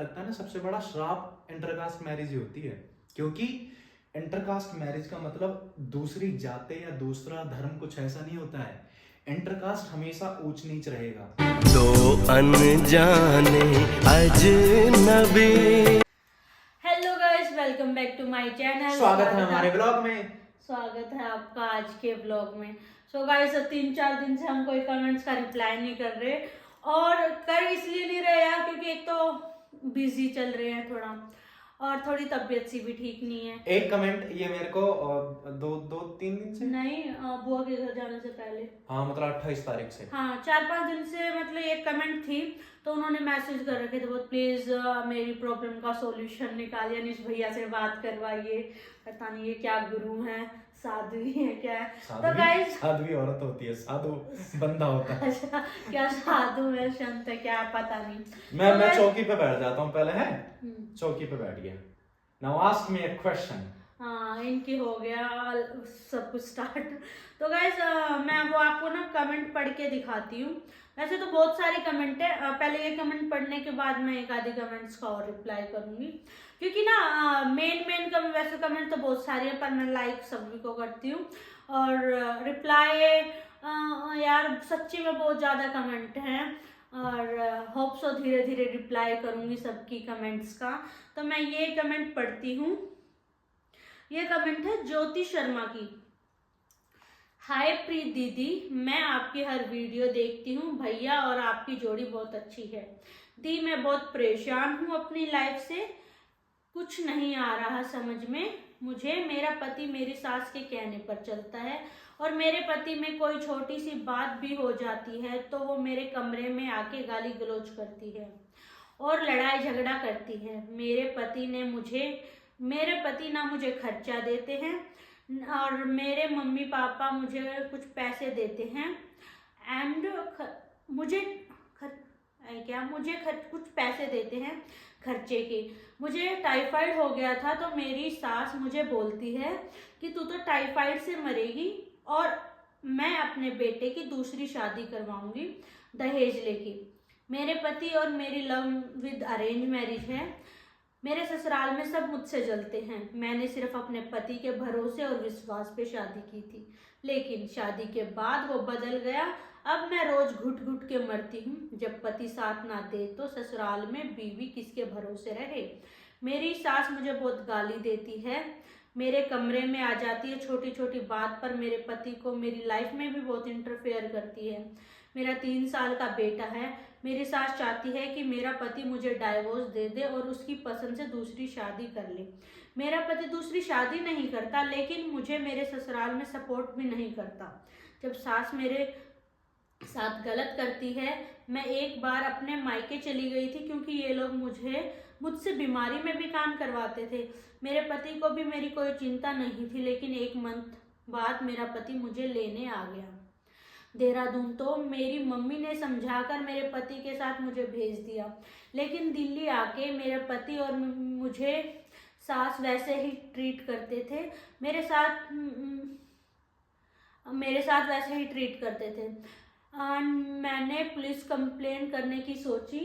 लगता है ना, सबसे बड़ा श्राप इंटरकास्ट मैरिज ही होती है। क्योंकि इंटरकास्ट मैरिज का मतलब दूसरी जाते या दूसरा धर्म कुछ ऐसा नहीं होता है। इंटरकास्ट हमेशा ऊंच नीच रहेगा। दो अनजाने अजनबी। Hello guys, welcome back to my channel. स्वागत है हमारे ब्लॉग में। स्वागत है आपका आज के ब्लॉग में। सो गाइस, 3-4 दिन से हम कोई कमेंट्स का रिप्लाई नहीं कर रहे, और कर इसलिए नहीं रहे यार क्योंकि एक तो बिजी चल रहे हैं थोड़ा, और थोड़ी तबीयत सी भी ठीक नहीं है। एक कमेंट ये मेरे को दो तीन दिन से नहीं, बुआ के घर जाने से पहले। हाँ, मतलब 28 तारीख से। हाँ, 4-5 दिन से मतलब एक कमेंट थी, तो उन्होंने मैसेज कर रखे थे बहुत, प्लीज मेरी प्रॉब्लम का सॉल्यूशन निकालिए, अनिश भैया से बात करवाइए। पता नहीं ये क्या गुरु हैं, साधु ही है क्या है। तो गाइस, साध्वी औरत होती है, साधु बंदा होता है। अच्छा, क्या साधु है, संत है, क्या पता नहीं। मैं चौकी पे बैठ जाता हूँ पहले, है चौकी पे बैठ गया। Now ask me a question. हाँ, इनकी हो गया सब कुछ स्टार्ट। तो गाइस, मैं वो आपको ना कमेंट पढ़ के दिखाती हूँ। वैसे तो बहुत सारे कमेंट है, पहले ये कमेंट पढ़ने के बाद मैं एक आधी कमेंट्स का और रिप्लाई करूंगी, क्योंकि ना मेन वैसे कमेंट तो बहुत सारे हैं, पर मैं लाइक सभी को करती हूँ, और रिप्लाई यार सच्ची में बहुत ज़्यादा कमेंट हैं, और होप सो धीरे धीरे रिप्लाई करूंगी सबकी कमेंट्स का। तो मैं ये कमेंट पढ़ती हूँ। ये कमेंट है ज्योति शर्मा की। हाय प्रीत दीदी, मैं आपकी हर वीडियो देखती हूँ भैया, और आपकी जोड़ी बहुत अच्छी है। दी, मैं बहुत परेशान हूँ अपनी लाइफ से, कुछ नहीं आ रहा समझ में मुझे। मेरा पति मेरी सास के कहने पर चलता है, और मेरे पति में कोई छोटी सी बात भी हो जाती है तो वो मेरे कमरे में आके गाली गलौज करती है और लड़ाई झगड़ा करती है। मेरे पति ना मुझे खर्चा देते हैं, और मेरे मम्मी पापा मुझे कुछ पैसे देते हैं, एंड कुछ पैसे देते हैं खर्चे के। मुझे टाइफाइड हो गया था तो मेरी सास मुझे बोलती है कि तू तो टाइफाइड से मरेगी, और मैं अपने बेटे की दूसरी शादी करवाऊंगी दहेज लेके। मेरे पति और मेरी लव विद अरेंज मैरिज है। मेरे ससुराल में सब मुझसे जलते हैं। मैंने सिर्फ अपने पति के भरोसे और विश्वास पे शादी की थी, लेकिन शादी के बाद वो बदल गया। अब मैं रोज घुट घुट के मरती हूँ। जब पति साथ ना दे तो ससुराल में बीवी किसके भरोसे रहे। मेरी सास मुझे बहुत गाली देती है, मेरे कमरे में आ जाती है छोटी छोटी बात पर। मेरे पति को मेरी लाइफ में भी बहुत इंटरफेयर करती है। मेरा 3 साल का बेटा है। मेरी सास चाहती है कि मेरा पति मुझे डाइवोर्स दे दे और उसकी पसंद से दूसरी शादी कर ले। मेरा पति दूसरी शादी नहीं करता, लेकिन मुझे मेरे ससुराल में सपोर्ट भी नहीं करता। जब सास मेरे साथ गलत करती है, मैं एक बार अपने मायके चली गई थी क्योंकि ये लोग मुझसे बीमारी में भी काम करवाते थे। मेरे पति को भी मेरी कोई चिंता नहीं थी, लेकिन 1 मंथ बाद मेरा पति मुझे लेने आ गया देहरादून। तो मेरी मम्मी ने समझाकर मेरे पति के साथ मुझे भेज दिया, लेकिन दिल्ली आके मेरे पति और मुझे सास वैसे ही ट्रीट करते थे। मेरे साथ वैसे ही ट्रीट करते थे। मैंने पुलिस कंप्लेन करने की सोची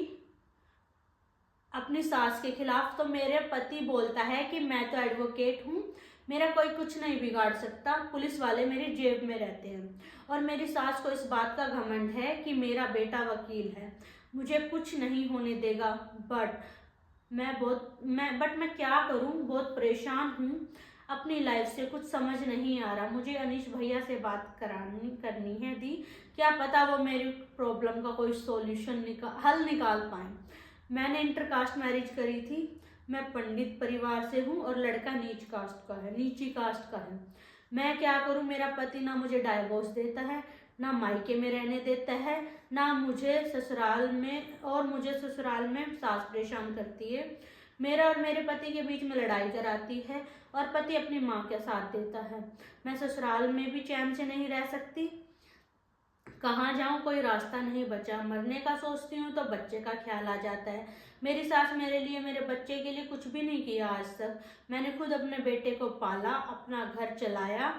अपनी सास के खिलाफ, तो मेरे पति बोलता है कि मैं तो एडवोकेट हूँ, मेरा कोई कुछ नहीं बिगाड़ सकता। पुलिस वाले मेरी जेब में रहते हैं, और मेरी सास को इस बात का घमंड है कि मेरा बेटा वकील है, मुझे कुछ नहीं होने देगा। बट मैं क्या करूं, बहुत परेशान हूं अपनी लाइफ से, कुछ समझ नहीं आ रहा। मुझे अनिश भैया से बात करनी है दी, क्या पता वो मेरी प्रॉब्लम का कोई सॉल्यूशन हल निकाल पाए। मैंने इंटरकास्ट मैरिज करी थी। मैं पंडित परिवार से हूँ और लड़का नीची कास्ट का है। मैं क्या करूँ, मेरा पति ना मुझे डाइवोर्स देता है, ना मायके में रहने देता है, ना मुझे ससुराल में सास परेशान करती है। मेरा और मेरे पति के बीच में लड़ाई कराती है, और पति अपनी माँ के साथ देता है। मैं ससुराल में भी चैन से नहीं रह सकती, कहाँ जाऊं, कोई रास्ता नहीं बचा। मरने का सोचती हूँ तो बच्चे का ख्याल आ जाता है। मेरी सास मेरे लिए, मेरे बच्चे के लिए कुछ भी नहीं किया आज तक। मैंने खुद अपने बेटे को पाला, अपना घर चलाया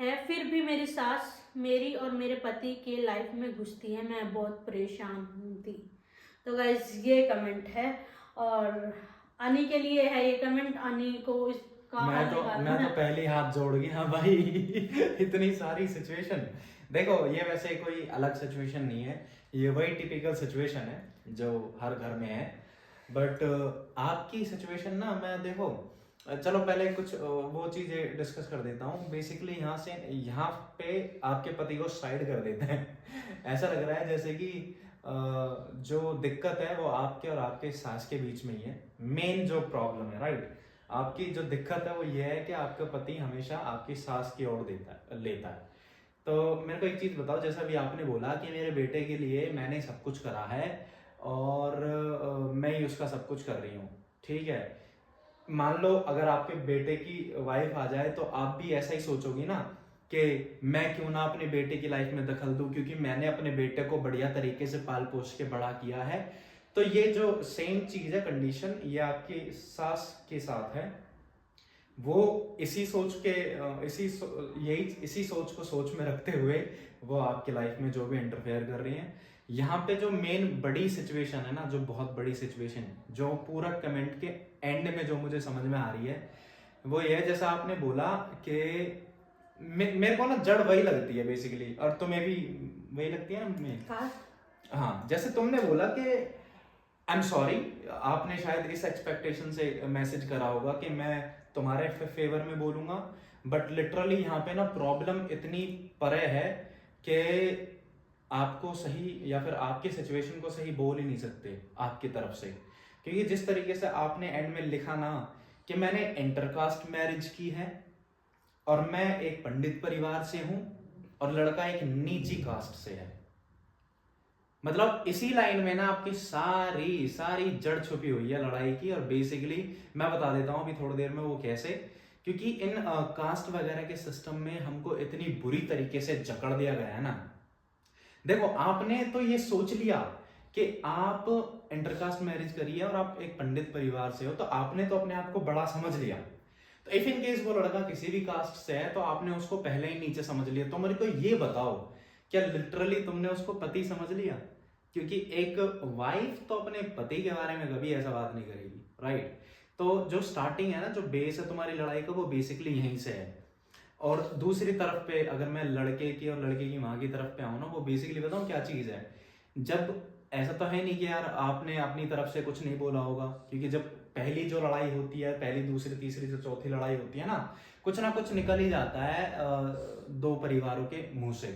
है, फिर भी मेरी सास मेरी और मेरे पति के लाइफ में घुसती है। मैं बहुत परेशान हूँ थी। तो गाइस, ये कमेंट है, और अनी के लिए है ये कमेंट, अनी को इसका हल निकालना मैं तो है। पहले ही हाथ जोड़ गया भाई। इतनी सारी सिचुएशन। देखो ये वैसे कोई अलग सिचुएशन नहीं है, ये वही टिपिकल सिचुएशन है जो हर घर में है। बट आपकी सिचुएशन ना, मैं देखो चलो पहले कुछ वो चीजें डिस्कस कर देता हूँ। बेसिकली यहाँ पे आपके पति को साइड कर देते हैं। ऐसा लग रहा है जैसे कि जो दिक्कत है वो आपके और आपके सास के बीच में ही है, मेन जो प्रॉब्लम है, राइट। आपकी जो दिक्कत है वो ये है कि आपका पति हमेशा आपकी सास की ओर लेता है। तो मेरे को एक चीज बताओ, जैसा भी आपने बोला कि मेरे बेटे के लिए मैंने सब कुछ करा है और मैं ही उसका सब कुछ कर रही हूँ, ठीक है। मान लो अगर आपके बेटे की वाइफ आ जाए तो आप भी ऐसा ही सोचोगी ना कि मैं क्यों ना अपने बेटे की लाइफ में दखल दूं, क्योंकि मैंने अपने बेटे को बढ़िया तरीके से पाल पोस के बड़ा किया है। तो ये जो सेम चीज है, कंडीशन, ये आपकी सास के साथ है। वो इसी सोच को सोच में रखते हुए वो आपके लाइफ में जो भी इंटरफेयर कर रही हैं। यहाँ पे जो मेन बड़ी सिचुएशन है ना, जो बहुत बड़ी सिचुएशन, जो पूरा कमेंट के एंड में जो मुझे समझ में आ रही है वो ये है, जैसा आपने बोला कि मेरे को ना जड़ वही लगती है बेसिकली, और तुम्हें भी वही लगती है ना। हाँ, जैसे तुमने बोला कि आई एम सॉरी, आपने शायद इस एक्सपेक्टेशन से मैसेज करा होगा कि मैं तुम्हारे फेवर में बोलूंगा, बट लिटरली यहाँ पे ना प्रॉब्लम इतनी परे है कि आपको सही या फिर आपकी सिचुएशन को सही बोल ही नहीं सकते आपकी तरफ से। क्योंकि जिस तरीके से आपने एंड में लिखा ना कि मैंने इंटरकास्ट मैरिज की है और मैं एक पंडित परिवार से हूं और लड़का एक नीची कास्ट से है, मतलब इसी लाइन में ना आपकी सारी जड़ छुपी हुई है लड़ाई की। और बेसिकली मैं बता देता हूं अभी थोड़ी देर में वो कैसे, क्योंकि इन कास्ट वगैरह के सिस्टम में हमको इतनी बुरी तरीके से जकड़ दिया गया है ना। देखो आपने तो ये सोच लिया कि आप इंटरकास्ट मैरिज करिए और आप एक पंडित परिवार से हो, तो आपने तो अपने आप को बड़ा समझ लिया। तो इफ इन केस वो लड़का किसी भी कास्ट से है तो आपने उसको पहले ही नीचे समझ लिया। तो मेरे को ये बताओ, क्या लिटरली तुमने उसको पति समझ लिया? क्योंकि एक वाइफ तो अपने पति के बारे में कभी ऐसा बात नहीं करेगी, राइट। तो जो स्टार्टिंग है ना, जो बेस है तुम्हारी लड़ाई का, वो बेसिकली यहीं से है। और दूसरी तरफ पे अगर मैं लड़के की और लड़के की माँ की तरफ पे आऊँ ना, वो बेसिकली बताऊँ क्या चीज़ है। जब ऐसा तो है नहीं कि यार आपने अपनी तरफ से कुछ नहीं बोला होगा, क्योंकि जब पहली जो लड़ाई होती है, पहली दूसरी तीसरी जो चौथी लड़ाई होती है ना कुछ निकल ही जाता है दो परिवारों के मुंह से।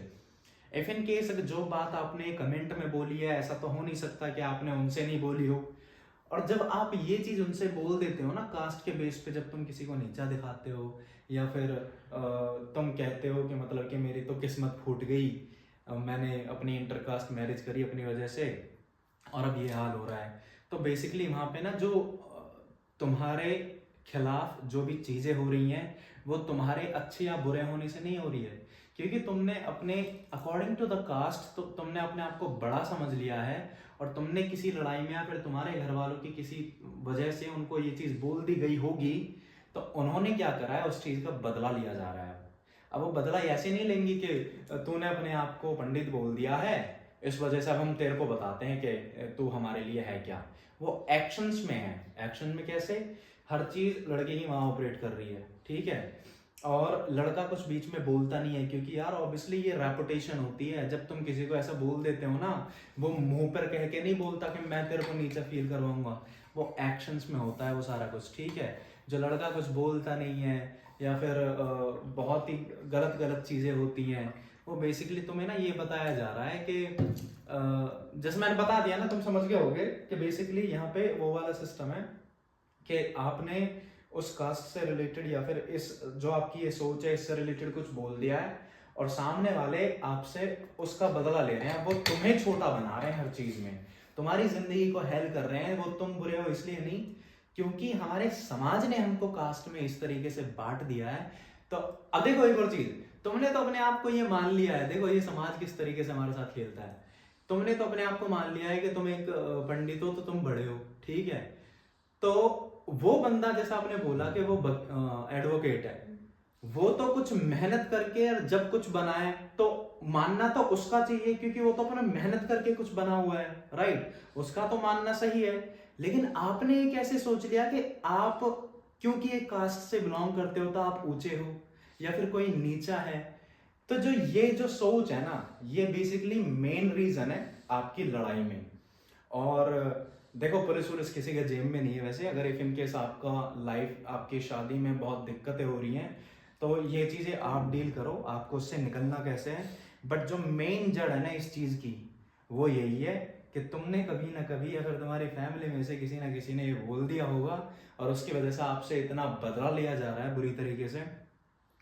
इफ इन केस जो बात आपने कमेंट में बोली है, ऐसा तो हो नहीं सकता कि आपने उनसे नहीं बोली हो। और जब आप ये चीज उनसे बोल देते हो ना कास्ट के बेस पे, जब तुम किसी को नीचा दिखाते हो या फिर तुम कहते हो कि मतलब कि मेरी तो किस्मत फूट गई, मैंने अपनी इंटरकास्ट मैरिज करी अपनी वजह से और अब ये हाल हो रहा है, तो बेसिकली वहाँ पे ना जो तुम्हारे खिलाफ जो भी चीज़ें हो रही हैं वो तुम्हारे अच्छे या बुरे होने से नहीं हो रही है, क्योंकि तुमने अपने अकॉर्डिंग टू द कास्ट तो तुमने अपने आप को बड़ा समझ लिया है और तुमने किसी लड़ाई में या फिर तुम्हारे घर वालों की किसी वजह से उनको ये चीज़ बोल दी गई होगी, तो उन्होंने क्या करा है उस चीज़ का बदला लिया जा रहा है। अब वो बदला ऐसे नहीं लेंगी कि तूने अपने आप को पंडित बोल दिया है इस वजह से अब हम तेरे को बताते हैं कि तू हमारे लिए है क्या। वो एक्शंस में है। एक्शन में कैसे? हर चीज लड़के की माँ ऑपरेट कर रही है, ठीक है, और लड़का कुछ बीच में बोलता नहीं है, क्योंकि यार ऑब्वियसली ये रेपुटेशन होती है। जब तुम किसी को ऐसा बोल देते हो ना, वो मुंह पर कह के नहीं बोलता कि मैं तेरे को नीचा फील करवाऊंगा, वो एक्शंस में होता है वो सारा कुछ, ठीक है। जो लड़का कुछ बोलता नहीं है या फिर बहुत ही गलत चीजें होती हैं, वो बेसिकली तुम्हें ना ये बताया जा रहा है कि जैसे मैंने बता दिया ना, तुम समझ गए होगे कि बेसिकली यहाँ पे वो वाला सिस्टम है कि आपने उस कास्ट से रिलेटेड या फिर इस जो आपकी ये सोच है इससे रिलेटेड कुछ बोल दिया है और सामने वाले आपसे उसका बदला ले रहे हैं। वो तुम्हें छोटा बना रहे हैं हर चीज में, तुम्हारी जिंदगी को हेल कर रहे हैं। वो तुम बुरे हो इसलिए नहीं, क्योंकि हमारे समाज ने हमको कास्ट में इस तरीके से बांट दिया है। तो अब देखो एक और चीज, तुमने तो अपने आप को ये मान लिया है, देखो ये समाज किस तरीके से हमारे साथ खेलता है। तुमने तो अपने आप को मान लिया है कि तुम एक पंडित हो तो तुम बड़े हो, ठीक है। तो वो बंदा जैसा आपने बोला कि वो एडवोकेट है, वो तो कुछ मेहनत करके जब कुछ बना है तो मानना तो उसका चाहिए, क्योंकि वो तो अपना मेहनत करके कुछ बना हुआ है, राइट। उसका तो मानना सही है। लेकिन आपने ये कैसे सोच लिया कि आप क्योंकि एक कास्ट से बिलोंग करते हो तो आप ऊंचे हो या फिर कोई नीचा है। तो जो ये जो सोच है ना, ये बेसिकली मेन रीजन है आपकी लड़ाई में। और देखो, पुलिस वुलिस किसी के जेब में नहीं है वैसे। अगर इफ इन केस आपका लाइफ, आपकी शादी में बहुत दिक्कतें हो रही हैं तो ये चीज़ें आप डील करो, आपको उससे निकलना कैसे है। बट जो मेन जड़ है ना इस चीज़ की, वो यही है कि तुमने कभी ना कभी या फिर तुम्हारी फैमिली में से किसी ना किसी ने ये बोल दिया होगा और उसकी वजह से आपसे इतना बदला लिया जा रहा है बुरी तरीके से,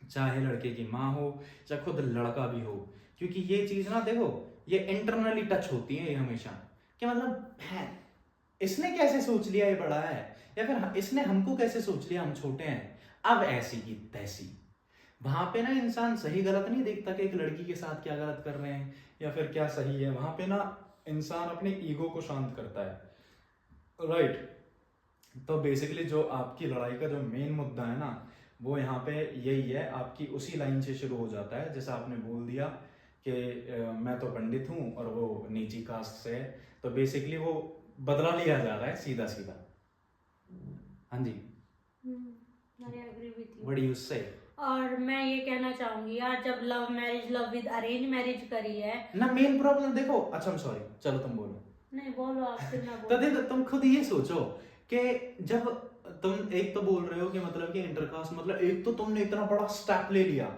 चाहे लड़के की माँ हो चाहे खुद लड़का भी हो। क्योंकि ये चीज़ ना देखो, ये इंटरनली टच होती है ये हमेशा, कि मतलब है इसने कैसे सोच लिया ये बड़ा है, या फिर इसने हमको कैसे सोच लिया हम छोटे हैं, अब ऐसी की तैसी। वहां पे ना इंसान सही गलत नहीं देखता कि एक लड़की के साथ क्या गलत कर रहे हैं या फिर क्या सही है। वहां पे ना इंसान अपने ईगो को शांत करता है, राइट। तो बेसिकली जो आपकी लड़ाई का जो मेन मुद्दा है ना, वो यहाँ पे यही है, आपकी उसी लाइन से शुरू हो जाता है जैसा आपने बोल दिया कि मैं तो पंडित हूँ और वो नीची कास्ट से है। तो बेसिकली वो बदला लिया जा रहा है सीधा सीधा। हाँ जी, I agree with you. What do you से? और मैं ये कहना चाहूंगी यार, जब लव विद अरेंज मैरिज करी है ना मेन प्रॉब्लम देखो, अच्छा I'm सॉरी, चलो तुम बोलो। नहीं बोलो आप, फिर मैं तो बोलो। देखो, तुम खुद ये सोचो कि जब तुम एक तो बोल रहे हो कि मतलब कि इंटरकास्ट, मतलब एक तो तुमने इतना बड़ा स्टेप ले लिया,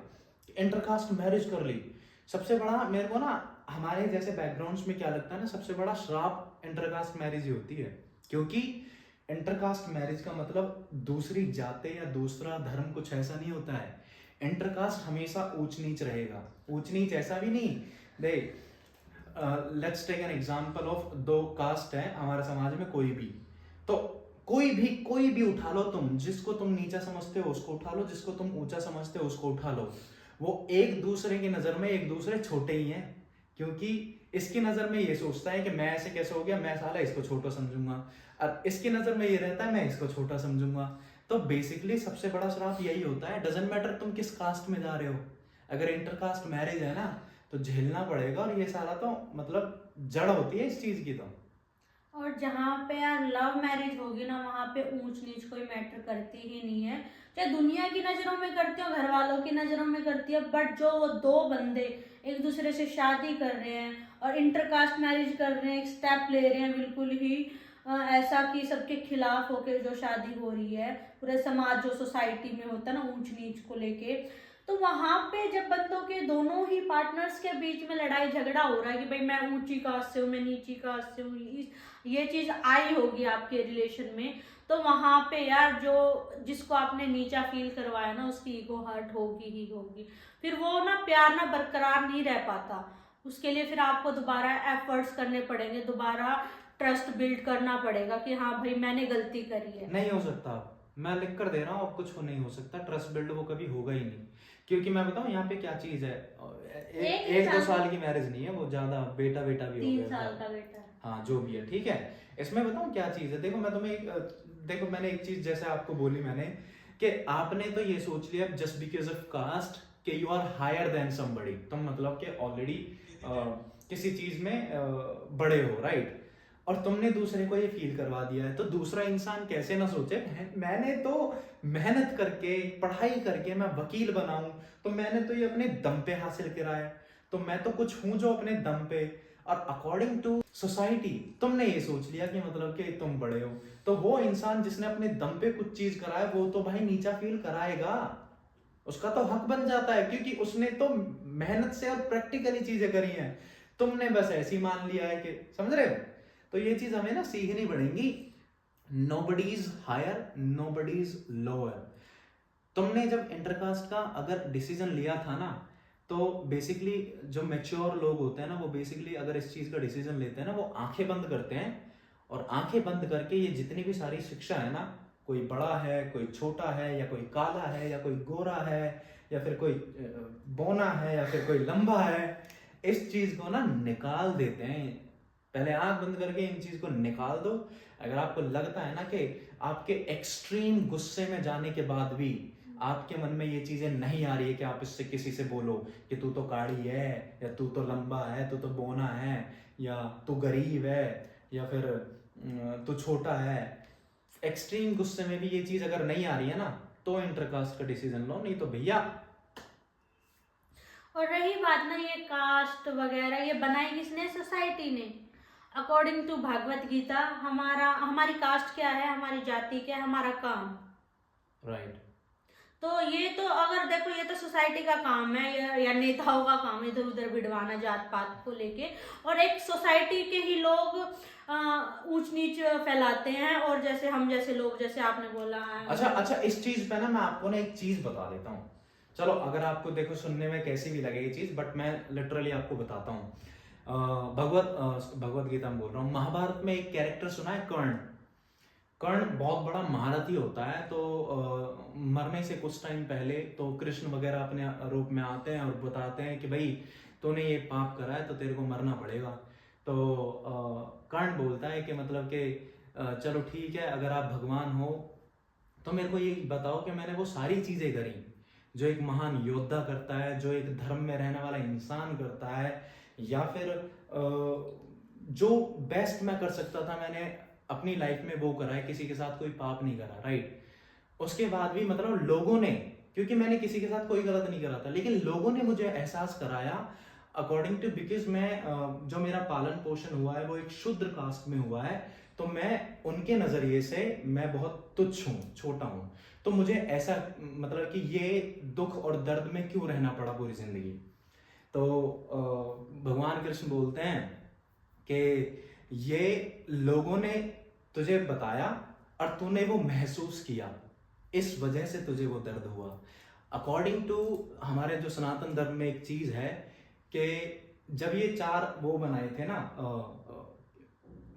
इंटरकास्ट मैरिज कर ली। सबसे बड़ा मेरे को ना हमारे जैसे बैकग्राउंड्स में क्या लगता है ना, सबसे बड़ा श्राप इंटरकास्ट मैरिज ही होती है। क्योंकि इंटरकास्ट मैरिज का मतलब दूसरी जाते या दूसरा धर्म कुछ ऐसा नहीं होता है। इंटरकास्ट हमेशा ऊंच नीच रहेगा। ऊंच नीच ऐसा भी नहीं, देख let's take an example of दो कास्ट है हमारे समाज में, कोई भी, तो कोई भी उठा लो तुम, जिसको तुम नीचा समझते हो उसको उठा लो, जिसको तुम ऊंचा समझते हो उसको उठा लो। वो एक दूसरे की नजर में एक दूसरे छोटे ही हैं। क्योंकि इसकी नजर में ये सोचता है कि मैं ऐसे कैसे हो गया, मैं साला इसको छोटा समझूंगा, और इसकी नजर में ये रहता है मैं इसको छोटा समझूंगा। तो बेसिकली सबसे बड़ा श्राप यही होता है। डजंट मैटर तुम किस कास्ट में जा रहे हो, अगर इंटरकास्ट मैरिज है ना तो झेलना पड़ेगा। और ये सारा तो मतलब जड़ होती है इस चीज की। तो और जहाँ पे यार लव मैरिज होगी ना, वहाँ पे ऊंच नीच कोई मैटर करती ही नहीं है। चाहे दुनिया की नज़रों में करती हो, घर वालों की नज़रों में करती है, बट जो वो दो बंदे एक दूसरे से शादी कर रहे हैं और इंटरकास्ट मैरिज कर रहे हैं, एक स्टेप ले रहे हैं बिल्कुल ही ऐसा कि सबके खिलाफ होके जो शादी हो रही है, पूरे समाज जो सोसाइटी में होता है ना ऊंच नीच को लेके, तो वहां पे जब बंदों के दोनों ही पार्टनर्स के बीच में लड़ाई झगड़ा हो रहा है कि भाई मैं ऊंची कास्ट से हूँ, मैं नीची कास्ट से हूँ, ये चीज आई होगी आपके रिलेशन में, तो वहां पे यार जो जिसको आपने नीचा फील करवाया ना, उसकी ईगो हर्ट होगी ही होगी। फिर वो ना प्यार ना बरकरार नहीं रह पाता। उसके लिए फिर आपको दोबारा एफर्ट्स करने पड़ेंगे, दोबारा ट्रस्ट बिल्ड करना पड़ेगा कि हाँ भाई मैंने गलती करी है। नहीं हो सकता, मैं लिख कर दे रहा हूँ, अब कुछ नहीं हो सकता। ट्रस्ट बिल्ड वो कभी होगा ही नहीं। क्योंकि मैं बताऊँ यहाँ पे क्या चीज है, एक दो साल की मैरिज नहीं है, वो ज्यादा बेटा भी हो 3 गया साल का बेटा। हाँ जो भी है ठीक है। इसमें बताऊँ क्या चीज है, देखो मैं तुम्हें देखो मैंने एक चीज जैसे आपको बोली मैंने, कि आपने तो ये सोच लिया जस्ट बिकॉज ऑफ कास्ट कि you are higher than somebody, तुम मतलब कि ऑलरेडी किसी चीज में बड़े हो, राइट। और तुमने दूसरे को ये फील करवा दिया है, तो दूसरा इंसान कैसे ना सोचे मैंने तो मेहनत करके पढ़ाई करके मैं वकील बनाऊं, तो मैंने तो ये अपने दम पे हासिल करा है, तो मैं तो कुछ हूं जो अपने दम पे। और अकॉर्डिंग टू सोसाइटी तुमने ये सोच लिया कि मतलब कि तुम बड़े हो, तो वो इंसान जिसने अपने दम पे कुछ चीज करा है वो तो भाई नीचा फील कराएगा, उसका तो हक बन जाता है, क्योंकि उसने तो मेहनत से और प्रैक्टिकली चीजें करी हैं। तुमने बस ऐसी मान लिया है कि, समझ रहे हो। तो ये चीज हमें ना सीखनी पड़ेगी। Nobody is higher, nobody is lower. तुमने जब इंटरकास्ट का अगर डिसीजन लिया था ना, तो बेसिकली जो मैच्योर लोग होते हैं ना, वो बेसिकली अगर इस चीज का डिसीजन लेते हैं ना, वो आंखें बंद करते हैं, और आंखें बंद करके ये जितनी भी सारी शिक्षा है ना, कोई बड़ा है कोई छोटा है, या कोई काला है या कोई गोरा है, या फिर कोई बौना है या फिर कोई लंबा है, इस चीज को ना निकाल देते हैं। पहले आंख बंद करके इन चीज को निकाल दो। अगर आपको लगता है ना कि आपके एक्सट्रीम गुस्से में जाने के बाद भी आपके मन में ये चीजें नहीं आ रही है कि आप इससे किसी से बोलो कि तू तो काड़ी है, या तू तो लंबा है, तू तो बोना है, या तू गरीब है, या फिर तू छोटा है, एक्सट्रीम गुस्से में भी ये चीज अगर नहीं आ रही है ना, तो इंटरकास्ट का डिसीजन लो, नहीं तो भैया। और रही बात ना ये कास्ट वगैरह, ये बनाई किसने? सोसाइटी ने। अकॉर्डिंग टू भागवत गीता हमारी कास्ट क्या है, हमारी जाति क्या है, हमारा काम। राइट। तो ये तो अगर देखो, ये तो सोसाइटी का काम है या नेताओं का काम है इधर उधर भिड़वाना जात पात को लेके, और एक सोसाइटी के ही लोग ऊंच नीच फैलाते हैं, और जैसे हम जैसे लोग, जैसे आपने बोला है। अच्छा, इस चीज पे ना मैं आपको ना एक चीज बता देता हूँ। चलो, अगर आपको देखो सुनने में कैसी भी लगे ये चीज, बट मैं लिटरली आपको बताता हूँ। भगवत गीता में बोल रहा हूँ। महाभारत में एक कैरेक्टर सुना है, कर्ण। कर्ण बहुत बड़ा महारथी होता है। तो मरने से कुछ टाइम पहले तो कृष्ण वगैरह अपने रूप में आते हैं और बताते हैं कि भाई तूने ये पाप करा है तो तेरे को मरना पड़ेगा। तो कर्ण बोलता है कि मतलब कि चलो ठीक है, अगर आप भगवान हो तो मेरे को ये बताओ कि मैंने वो सारी चीजें करी जो एक महान योद्धा करता है, जो एक धर्म में रहने वाला इंसान करता है, या फिर जो बेस्ट मैं कर सकता था मैंने अपनी लाइफ में वो करा है, किसी के साथ कोई पाप नहीं करा। राइट। उसके बाद भी मतलब लोगों ने, क्योंकि मैंने किसी के साथ कोई गलत नहीं करा था, लेकिन लोगों ने मुझे एहसास कराया अकॉर्डिंग टू, बिकॉज मैं जो मेरा पालन पोषण हुआ है वो एक शूद्र कास्ट में हुआ है, तो मैं उनके नजरिए से मैं बहुत तुच्छ हूँ, छोटा हूँ। तो मुझे ऐसा मतलब कि ये दुख और दर्द में क्यों रहना पड़ा पूरी जिंदगी। तो भगवान कृष्ण बोलते हैं कि ये लोगों ने तुझे बताया और तूने वो महसूस किया, इस वजह से तुझे वो दर्द हुआ। अकॉर्डिंग टू हमारे जो सनातन धर्म में एक चीज है कि जब ये चार वो बनाए थे ना,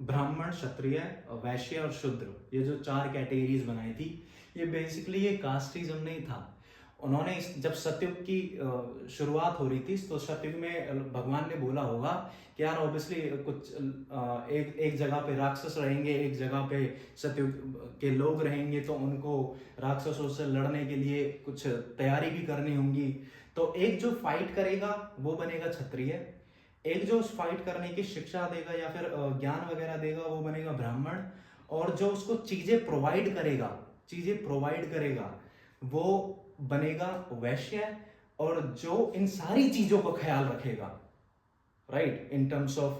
ब्राह्मण, क्षत्रिय, वैश्य और शूद्र, ये जो चार कैटेगरीज बनाई थी, ये बेसिकली ये कास्टिज्म नहीं था। उन्होंने जब सतयुग की शुरुआत हो रही थी, तो सतयुग में भगवान ने बोला होगा कि यार ऑब्वियसली कुछ एक जगह पे राक्षस रहेंगे, एक जगह पे सतयुग के लोग रहेंगे, तो उनको राक्षसों से लड़ने के लिए कुछ तैयारी भी करनी होगी। तो एक जो फाइट करेगा वो बनेगा क्षत्रिय, एक जो उस फाइट करने की शिक्षा देगा या फिर ज्ञान वगैरह देगा वो बनेगा ब्राह्मण, और जो उसको चीजें प्रोवाइड करेगा वो बनेगा वैश्य, और जो इन सारी चीजों का ख्याल रखेगा, राइट, इन टर्म्स ऑफ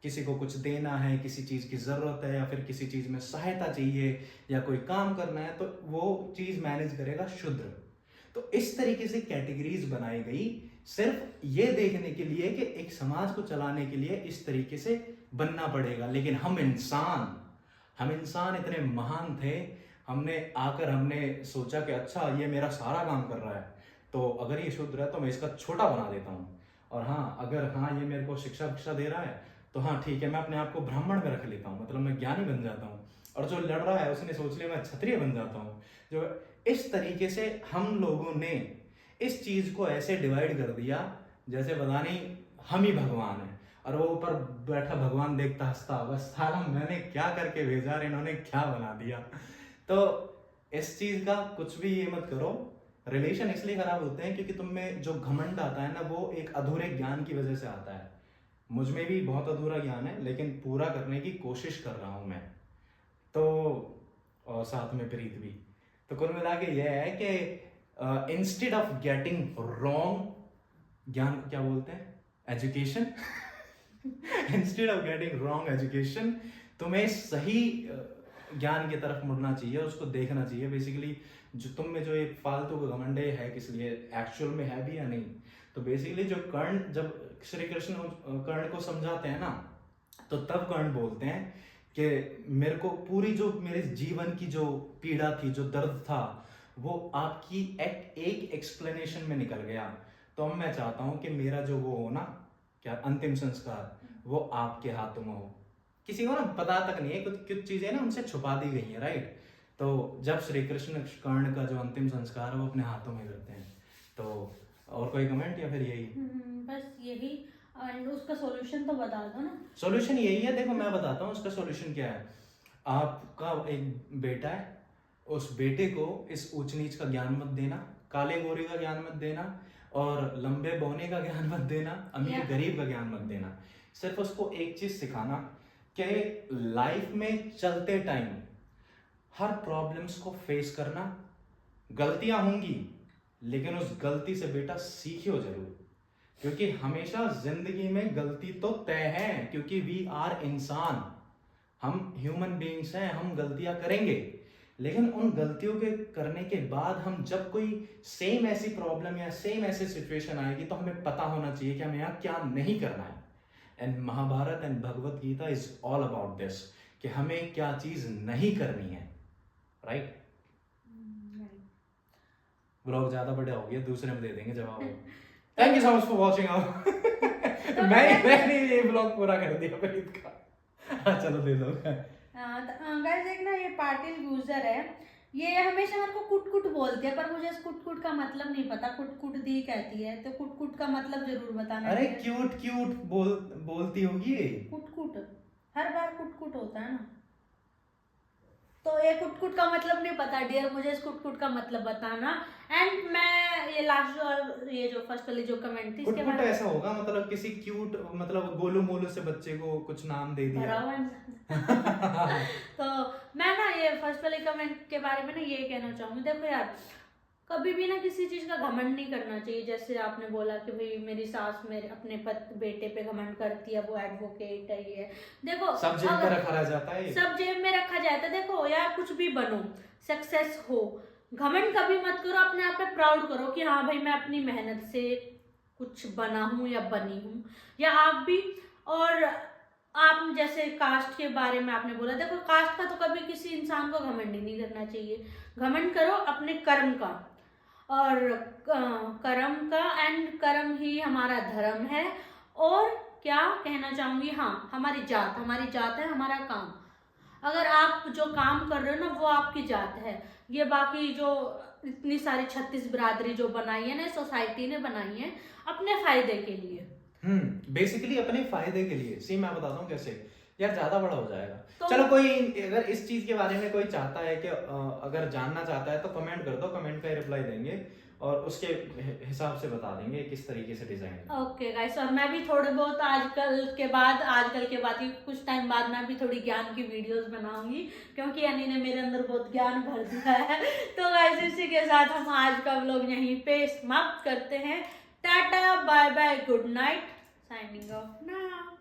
किसी को कुछ देना है, किसी चीज की जरूरत है, या फिर किसी चीज में सहायता चाहिए, या कोई काम करना है, तो वो चीज मैनेज करेगा शूद्र। तो इस तरीके से कैटेगरीज बनाई गई सिर्फ ये देखने के लिए कि एक समाज को चलाने के लिए इस तरीके से बनना पड़ेगा। लेकिन हम इंसान इतने महान थे, हमने सोचा कि अच्छा ये मेरा सारा काम कर रहा है, तो अगर ये शूद्र है तो मैं इसका छोटा बना देता हूँ, और हाँ ये मेरे को शिक्षा दे रहा है तो हाँ ठीक है, मैं अपने आप को ब्राह्मण में रख लेता हूँ, मतलब मैं ज्ञानी बन जाता हूँ, और जो लड़ रहा है उसने सोच लिया मैं क्षत्रिय बन जाता हूँ। जो इस तरीके से हम लोगों ने इस चीज को ऐसे डिवाइड कर दिया जैसे पता नहीं हम ही भगवान हैं, और वो ऊपर बैठा भगवान देखता हंसता, बस साला मैंने क्या करके भेजा और इन्होंने क्या बना दिया। तो इस चीज का कुछ भी ये मत करो। रिलेशन इसलिए खराब होते हैं क्योंकि तुम में जो घमंड आता है ना, वो एक अधूरे ज्ञान की वजह से आता है। मुझ में भी बहुत अधूरा ज्ञान है, लेकिन पूरा करने की कोशिश कर रहा हूं मैं, तो और साथ में प्रीत भी। तो कुल मिला के यह है कि इंस्टेड ऑफ गेटिंग रॉन्ग ज्ञान को क्या बोलते हैं, education instead of getting wrong education, तुम्हें सही ज्ञान की तरफ मुड़ना चाहिए, उसको देखना चाहिए। बेसिकली जो तुम में जो एक फालतू का घमंड है किस लिए, एक्चुअल में है भी या नहीं। तो बेसिकली जो कर्ण, जब श्री कृष्ण कर्ण को समझाते हैं ना, तो तब कर्ण बोलते हैं कि मेरे को पूरी जो मेरे जीवन की जो पीड़ा थी, जो दर्द था, वो आपकी एक एक्सप्लेनेशन में निकल गया। तो अब मैं चाहता हूं कि मेरा जो वो हो ना, क्या अंतिम संस्कार, वो आपके हाथों में हो। किसी को ना पता तक नहीं है, कुछ चीजें ना उनसे छुपा दी गई है, राइट। तो जब श्री कृष्ण कर्ण का जो अंतिम संस्कार है वो अपने हाथों में करते हैं। तो और कोई कमेंट या फिर यही? बस यही। उसका सॉल्यूशन तो बता दो ना। सॉल्यूशन यही है, देखो मैं बताता हूँ उसका सॉल्यूशन क्या है। आपका एक बेटा है, उस बेटे को इस ऊंच नीच का ज्ञान मत देना, काले गोरे का ज्ञान मत देना, और लंबे बौने का ज्ञान मत देना, अमीर गरीब का ज्ञान मत देना। सिर्फ उसको एक चीज सिखाना कि लाइफ में चलते टाइम हर प्रॉब्लम्स को फेस करना, गलतियां होंगी लेकिन उस गलती से बेटा सीखियो जरूर, क्योंकि हमेशा जिंदगी में गलती तो तय है, क्योंकि वी आर इंसान, हम ह्यूमन बीइंग्स हैं, हम गलतियां करेंगे। लेकिन उन गलतियों के करने के बाद हम जब कोई सेम ऐसी प्रॉब्लम या सेम ऐसी सिचुएशन आएगी तो हमें पता होना चाहिए कि हमें यहाँ क्या नहीं करना है। And Mahabharata and Bhagavad Gita is all about this, कि हमें क्या चीज नहीं करनी है, राइट? ब्लॉग ज्यादा बड़े हो गए, दूसरे में दे देंगे जवाब। Thank you so much for watching. मैंने ये ब्लॉग पूरा कर दिया प्रीत का। चलो दे दो। गाइस एक ना ये पाटिल यूजर है, ये हमेशा मेरे को कुट कुट बोलती है, पर मुझे इस कुट कुट का मतलब नहीं पता। कुट कुट दी कहती है, तो कुट कुट का मतलब जरूर बताना। अरे क्यूट क्यूट बोलती होगी ये। कुट कुट हर बार कुट कुट होता है ना, तो ये कुट कुट का मतलब नहीं पता डियर, मुझे इस कुट कुट का मतलब बताना। एंड मैं ये लास्ट ये जो फर्स्ट वाली जो कमेंट थी इसके कुट ऐसा होगा मतलब किसी क्यूट मतलब गोलू मोलू से बच्चे को कुछ नाम दे दिया। तो मैं ना ये फर्स्ट वाले कमेंट के बारे में ना ये कहना चाहूंगी, देखो यार कभी भी ना किसी चीज का घमंड नहीं करना चाहिए। जैसे आपने बोला कि भाई मेरी सास मेरे अपने बेटे पे घमंड करती है, वो एडवोकेट है, ये देखो सब जेब में रखा जाता है, सब जेब में रखा जाता है। देखो यार कुछ भी बनो, सक्सेस हो, घमंड कभी मत करो, अपने आप पे प्राउड करो कि हाँ भाई मैं अपनी मेहनत से कुछ बना हूँ या बनी हूँ, या आप भी। और आप जैसे कास्ट के बारे में आपने बोला, देखो कास्ट का तो कभी किसी इंसान को घमंड ही नहीं करना चाहिए। घमंड करो अपने कर्म का, और कर्म का, एंड कर्म ही हमारा धर्म है। और क्या कहना चाहूंगी, हाँ हमारी जात है, हमारा काम। अगर आप जो काम कर रहे हो ना वो आपकी जात है। ये बाकी जो इतनी सारी 36 बिरादरी जो बनाई है ना सोसाइटी ने बनाई है अपने फायदे के लिए, बेसिकली अपने फायदे के लिए। सी मैं बताता हूँ कैसे, यार ज्यादा बड़ा हो जाएगा तो चलो कोई अगर इस चीज के बारे में कोई चाहता है कि अगर जानना चाहता है तो कमेंट कर दो, कमेंट का रिप्लाई देंगे और उसके हिसाब से बता देंगे किस तरीके से डिजाइन। ओके गाइस, और मैं भी थोड़े बहुत आजकल के बाद ही कुछ टाइम बाद मैं भी थोड़ी ज्ञान की वीडियोस बनाऊंगी, क्योंकि अनी ने मेरे अंदर बहुत ज्ञान भर दिया है। तो गाइस इसी के साथ हम आज का व्लॉग यहीं पे समाप्त करते हैं। Tata bye bye good night, signing off now.